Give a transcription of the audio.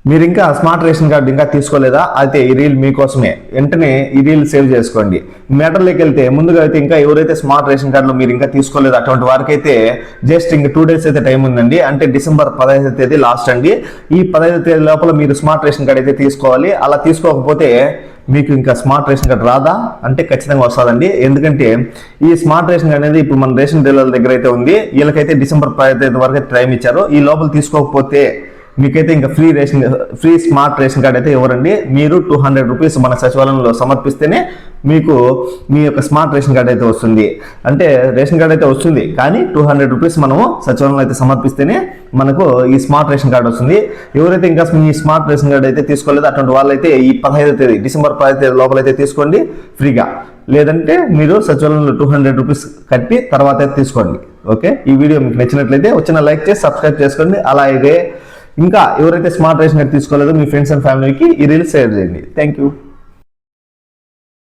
మీరు ఇంకా smart ration card ఇంకా తీసుకోలేదా? అయితే ఈ రీల్ మీకోసమే. వెంటనే ఈ రీల్ సేవ్ చేసుకోండి. మ్యాటర్లోకి వెళ్తే ముందుగా అయితే ఇంకా ఎవరైతే స్మార్ట్ రేషన్ కార్డులో మీరు ఇంకా తీసుకోలేదు అటువంటి వారికి అయితే జస్ట్ ఇంకా 2 days అయితే టైం ఉందండి. అంటే డిసెంబర్ 15వ తేదీ లాస్ట్ అండి. ఈ 15వ తేదీ లోపల మీరు స్మార్ట్ రేషన్ కార్డు అయితే తీసుకోవాలి. అలా తీసుకోకపోతే మీకు ఇంకా స్మార్ట్ రేషన్ కార్డు రాదా అంటే ఖచ్చితంగా వస్తుందండి. ఎందుకంటే ఈ స్మార్ట్ రేషన్ కార్డు అనేది ఇప్పుడు మన రేషన్ డీలర్ల దగ్గర అయితే ఉంది. వీళ్ళకైతే డిసెంబర్ 15 వరకు అయితే టైం ఇచ్చారు. ఈ లోపల తీసుకోకపోతే మీకైతే ఇంకా ఫ్రీ స్మార్ట్ రేషన్ కార్డ్ అయితే ఇవ్వరండి. మీరు 200 రూపీస్ మన సచివాలయంలో సమర్పిస్తేనే మీకు మీ యొక్క స్మార్ట్ రేషన్ కార్డ్ అయితే వస్తుంది. అంటే రేషన్ కార్డ్ అయితే వస్తుంది, కానీ 200 రూపీస్ మనము సచివాలయంలో అయితే సమర్పిస్తేనే మనకు ఈ స్మార్ట్ రేషన్ కార్డ్ వస్తుంది. ఎవరైతే ఇంకా మీ స్మార్ట్ రేషన్ కార్డ్ అయితే తీసుకోలేదో అటువంటి వాళ్ళైతే ఈ 15వ తేదీ డిసెంబర్ 15వ తేదీ లోపల అయితే తీసుకోండి ఫ్రీగా. లేదంటే మీరు సచివాలయంలో 200 రూపీస్ కట్టి తర్వాత అయితే తీసుకోండి. ఓకే, ఈ వీడియో మీకు నచ్చినట్లయితే వచ్చిన లైక్ చేసి సబ్స్క్రైబ్ చేసుకోండి. అలాగే ఇంకా ఎవరైతే స్మార్ట్ రేషన్ కార్డ్ తీసుకోలేదో మీ ఫ్రెండ్స్ అండ్ ఫ్యామిలీకి ఈ రీల్ షేర్ చేయండి. Thank you.